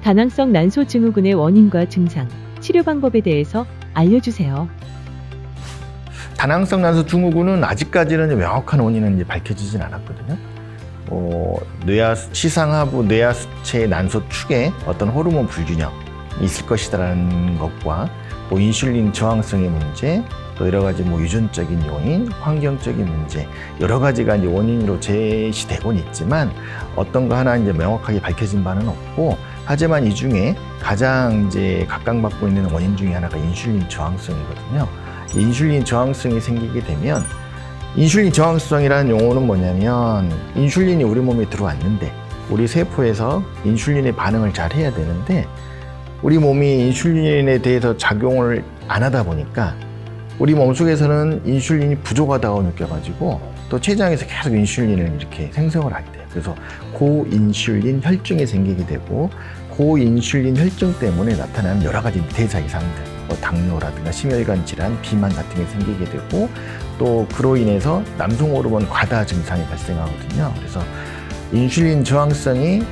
다낭성 난소 증후군의 원인과 증상, 치료 방법에 대해서 알려주세요. 다낭성 난소 증후군은 아직까지는 명확한 원인은 이제 밝혀지진 않았거든요. 시상하부 뇌하수체의 난소 축에 어떤 호르몬 불균형이 있을 것이라는 것과 인슐린 저항성의 문제, 또 여러 가지 유전적인 요인, 환경적인 문제, 여러 가지가 이제 원인으로 제시되곤 있지만 어떤 거 하나 이제 명확하게 밝혀진 바는 없고, 하지만 이 중에 가장 이제 각광받고 있는 원인 중에 하나가 인슐린 저항성이거든요. 인슐린 저항성이 생기게 되면, 인슐린 저항성이라는 용어는 뭐냐면, 인슐린이 우리 몸에 들어왔는데 우리 세포에서 인슐린의 반응을 잘 해야 되는데, 우리 몸이 인슐린에 대해서 작용을 안 하다 보니까 우리 몸속에서는 인슐린이 부족하다고 느껴가지고 또 췌장에서 계속 인슐린을 이렇게 생성을 할 때, 그래서 고인슐린 혈증이 생기게 되고, 고인슐린 혈증 때문에 나타나는 여러 가지 대사 이상들, 당뇨라든가 심혈관 질환, 비만 같은 게 생기게 되고, 또 그로 인해서 남성 호르몬 과다 증상이 발생하거든요. 그래서 인슐린 저항성이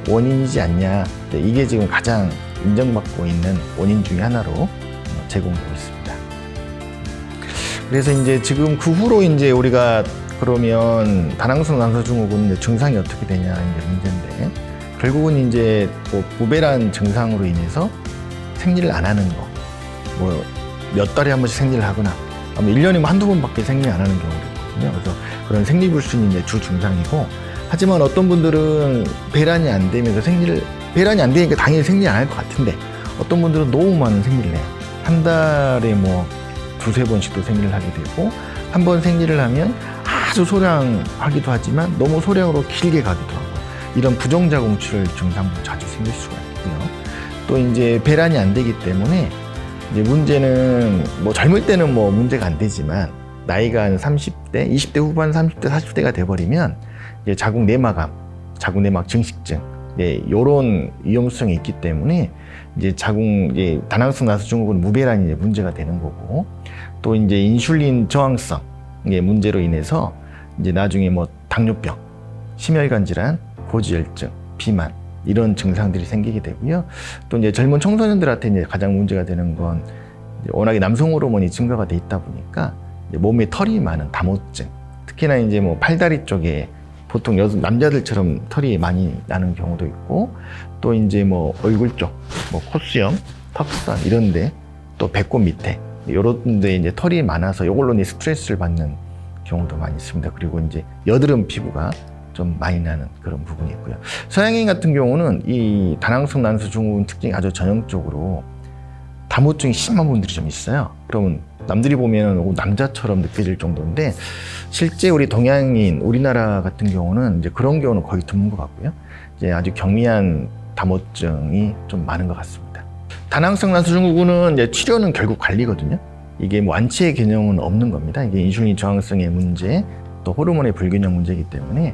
원인이지 않냐, 이게 지금 가장 인정받고 있는 원인 중에 하나로 제공되고 있습니다. 그래서 이제 지금 그 후로 이제 우리가 그러면 다낭성 난소 증후군 증상이 어떻게 되냐 이제 문제인데, 결국은 이제 무배란 증상으로 인해서 생리를 안 하는 거, 몇 달에 한 번씩 생리를 하거나, 1년에 한두 번밖에 생리 안 하는 경우도 있거든요. 그래서 그런 생리불순이 이제 주 증상이고, 하지만 어떤 분들은 배란이 안 되면서 배란이 안 되니까 당연히 생리 안 할 것 같은데, 어떤 분들은 너무 많은 생리를 해요. 한 달에 두세 번씩도 생리를 하게 되고, 한 번 생리를 하면 아주 소량하기도 하지만 너무 소량으로 길게 가기도 하고, 이런 부정자궁출 증상도 자주 생길 수가 있고요. 또 이제 배란이 안 되기 때문에 이제 문제는 젊을 때는 문제가 안 되지만, 나이가 한 30대, 20대 후반, 30대, 40대가 돼버리면 이제 자궁 내막암, 자궁 내막 증식증, 이런 위험성이 있기 때문에 이제 다낭성 난소 증후군 무배란이 이제 문제가 되는 거고, 또 이제 인슐린 저항성 문제로 인해서 이제 나중에 당뇨병, 심혈관 질환, 고지혈증, 비만, 이런 증상들이 생기게 되고요. 또 이제 젊은 청소년들한테 이제 가장 문제가 되는 건, 워낙에 남성 호르몬이 증가가 돼 있다 보니까 몸에 털이 많은 다모증, 특히나 이제 팔다리 쪽에 보통 남자들처럼 털이 많이 나는 경우도 있고, 또 이제 얼굴 쪽, 콧수염, 턱선 이런데, 또 배꼽 밑에 이런 데 이제 털이 많아서 이걸로 이제 스트레스를 받는 경우도 많이 있습니다. 그리고 이제 여드름 피부가 좀 많이 나는 그런 부분이 있고요. 서양인 같은 경우는 이 다낭성 난소 증후군 특징이 아주 전형적으로 다모증이 심한 분들이 좀 있어요. 그러면 남들이 보면 남자처럼 느껴질 정도인데, 실제 우리 동양인, 우리나라 같은 경우는 이제 그런 경우는 거의 드문 것 같고요. 이제 아주 경미한 다모증이 좀 많은 것 같습니다. 다낭성 난소 증후군은 이제 치료는 결국 관리거든요. 이게 완치의 개념은 없는 겁니다. 이게 인슐린 저항성의 문제, 또 호르몬의 불균형 문제이기 때문에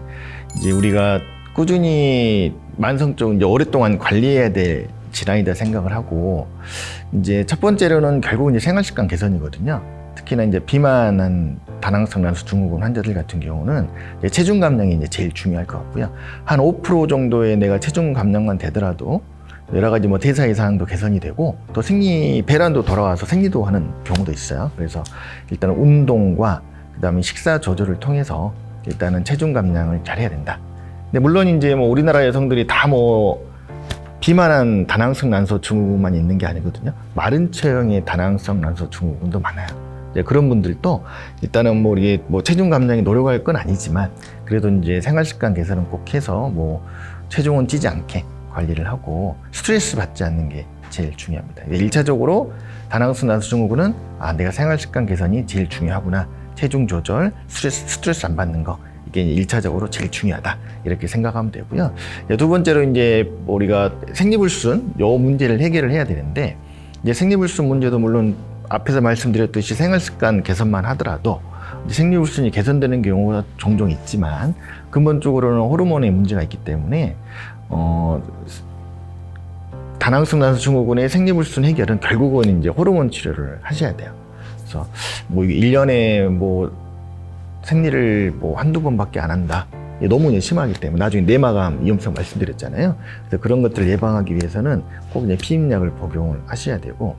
이제 우리가 꾸준히 만성적으로 이제 오랫동안 관리해야 될 질환이다 생각을 하고, 이제 첫 번째로는 결국 이제 생활습관 개선이거든요. 특히나 이제 비만한 다낭성 난소 증후군 환자들 같은 경우는 이제 체중 감량이 이제 제일 중요할 것 같고요. 한 5% 정도의 내가 체중 감량만 되더라도 여러 가지 대사 이상도 개선이 되고, 또 배란도 돌아와서 생리도 하는 경우도 있어요. 그래서 일단은 운동과 그다음에 식사 조절을 통해서 일단은 체중 감량을 잘 해야 된다. 근데 물론 이제 우리나라 여성들이 다 비만한 다낭성 난소 증후군만 있는 게 아니거든요. 마른 체형의 다낭성 난소 증후군도 많아요. 그런 분들도 일단은 이게 체중 감량에 노력할 건 아니지만, 그래도 이제 생활 습관 개선은 꼭 해서 체중은 찌지 않게 관리를 하고 스트레스 받지 않는 게 제일 중요합니다. 1차적으로 다낭성 난소 증후군은 내가 생활 습관 개선이 제일 중요하구나. 체중 조절, 스트레스 안 받는 거, 이게 1차적으로 제일 중요하다, 이렇게 생각하면 되고요. 두 번째로 이제 우리가 생리불순 요 문제를 해결을 해야 되는데, 이제 생리불순 문제도 물론 앞에서 말씀드렸듯이 생활습관 개선만 하더라도 생리불순이 개선되는 경우가 종종 있지만, 근본적으로는 호르몬의 문제가 있기 때문에 다낭성 난소 증후군의 생리불순 해결은 결국은 이제 호르몬 치료를 하셔야 돼요. 그래서 1년에 생리를 한두 번밖에 안 한다, 너무 이제 심하기 때문에 나중에 내마감 위험성 말씀드렸잖아요. 그래서 그런 것들을 예방하기 위해서는 꼭 이제 피임약을 복용을 하셔야 되고,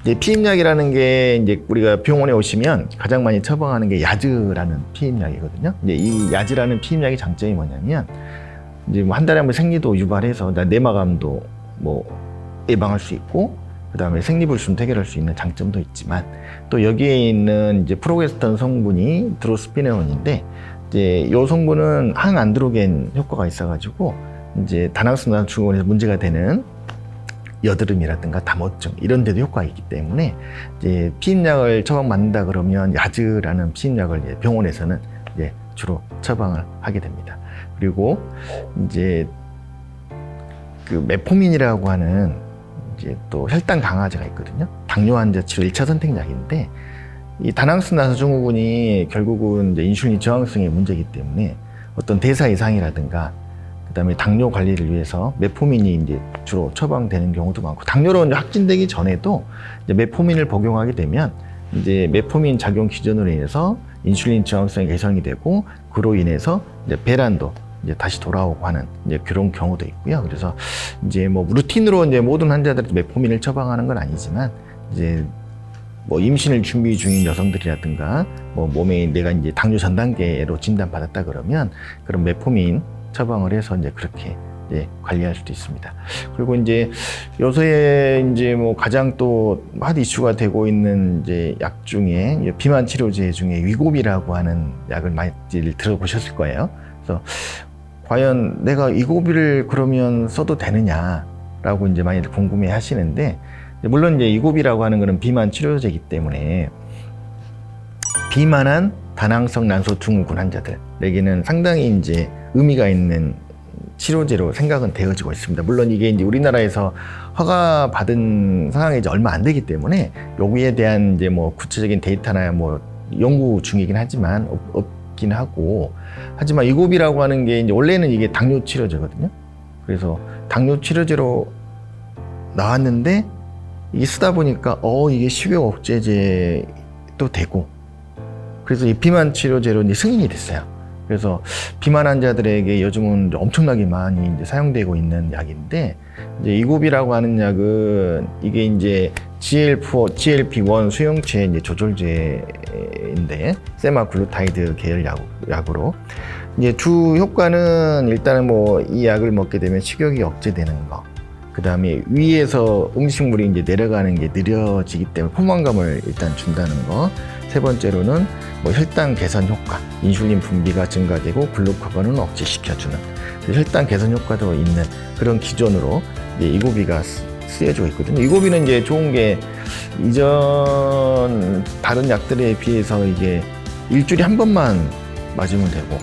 이제 피임약이라는 게 이제 우리가 병원에 오시면 가장 많이 처방하는 게 야즈라는 피임약이거든요. 이제 이 야즈라는 피임약의 장점이 뭐냐면 이제 뭐 한 달에 한 번 생리도 유발해서 내마감도 뭐 예방할 수 있고, 그 다음에 생리불순 해결할 수 있는 장점도 있지만, 또 여기에 있는 이제 프로게스테론 성분이 드로스피네온인데, 이제 이 성분은 항안드로겐 효과가 있어가지고 이제 다낭성 난소 증후군에서 문제가 되는 여드름이라든가 담호증 이런 데도 효과가 있기 때문에 이제 피임약을 처방받는다 그러면 야즈라는 피임약을 이제 병원에서는 이제 주로 처방을 하게 됩니다. 그리고 이제 그 메포민이라고 하는 이제 또 혈당 강화제가 있거든요. 당뇨 환자 치료 1차 선택약인데, 이 다낭성 난소 증후군이 결국은 이제 인슐린 저항성의 문제이기 때문에 어떤 대사 이상이라든가 그다음에 당뇨 관리를 위해서 메포민이 이제 주로 처방되는 경우도 많고, 당뇨로 이제 확진되기 전에도 이제 메포민을 복용하게 되면 이제 메포민 작용 기전으로 인해서 인슐린 저항성이 개선이 되고, 그로 인해서 이제 배란도 이제 다시 돌아오고 하는 이제 그런 경우도 있고요. 그래서 이제 뭐 루틴으로 이제 모든 환자들한테 메포민을 처방하는 건 아니지만, 이제 뭐 임신을 준비 중인 여성들이라든가 뭐 몸에 내가 이제 당뇨 전 단계로 진단받았다 그러면 그런 메포민 처방을 해서 이제 그렇게 이제 관리할 수도 있습니다. 그리고 이제 요새 이제 뭐 가장 또 핫 이슈가 되고 있는 이제 약 중에 비만 치료제 중에 위고비라고 하는 약을 많이 들어보셨을 거예요. 그래서 과연 내가 위고비를 그러면 써도 되느냐라고 이제 많이 궁금해 하시는데, 물론 이제 위고비라고 하는 것은 비만 치료제이기 때문에 비만한 다낭성 난소 증후군 환자들에게는 상당히 이제 의미가 있는 치료제로 생각은 되어지고 있습니다. 물론 이게 이제 우리나라에서 허가 받은 상황이 이제 얼마 안 되기 때문에 여기에 대한 이제 뭐 구체적인 데이터나 뭐 연구 중이긴 하지만 없긴 하고, 하지만 위고비라고 하는 게 이제 원래는 이게 당뇨 치료제거든요. 그래서 당뇨 치료제로 나왔는데 이게 쓰다 보니까 이게 식욕 억제제도 되고, 그래서 이 비만 치료제로 이제 승인이 됐어요. 그래서 비만 환자들에게 요즘은 엄청나게 많이 이제 사용되고 있는 약인데, 이제 위고비라고 하는 약은 이게 이제 GLP-1 수용체 이제 조절제인데, 세마글루타이드 계열 약으로 이제 주 효과는 일단은 뭐 이 약을 먹게 되면 식욕이 억제되는 거, 그 다음에 위에서 음식물이 이제 내려가는 게 느려지기 때문에 포만감을 일단 준다는 거. 세 번째로는 뭐 혈당 개선 효과, 인슐린 분비가 증가되고 글루카곤은 억제시켜주는 혈당 개선 효과도 있는 그런 기존으로 이제 위고비가 쓰여지고 있거든요. 위고비는 이제 좋은 게 이전 다른 약들에 비해서 이게 일주일에 한 번만 맞으면 되고,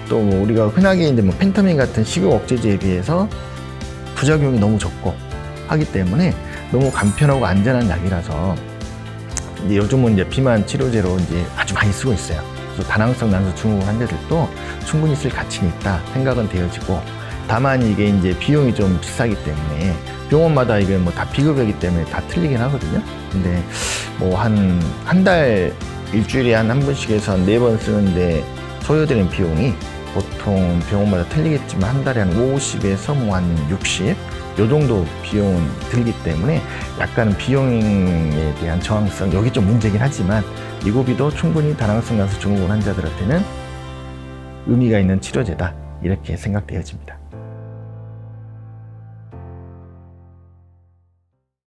또 뭐 우리가 흔하게 이제 뭐 펜타민 같은 식욕 억제제에 비해서 부작용이 너무 적고 하기 때문에 너무 간편하고 안전한 약이라서 이제 요즘은 이제 비만 치료제로 이제 아주 많이 쓰고 있어요. 그래서 다낭성 난소 증후군 환자들도 충분히 쓸 가치는 있다 생각은 되어지고, 다만 이게 이제 비용이 좀 비싸기 때문에 병원마다 이게 뭐 다 비급여이기 때문에 다 틀리긴 하거든요. 근데 뭐 한 달 일주일에 한 번씩 해서 한 4번 쓰는데 소요되는 비용이 보통 병원마다 틀리겠지만 한 달에 한 50에서 뭐 한 60, 요 정도 비용은 들기 때문에 약간 비용에 대한 저항성, 여기 좀 문제긴 하지만 위고비도 충분히 다낭성 난소 증후군 환자들한테는 의미가 있는 치료제다, 이렇게 생각되어집니다.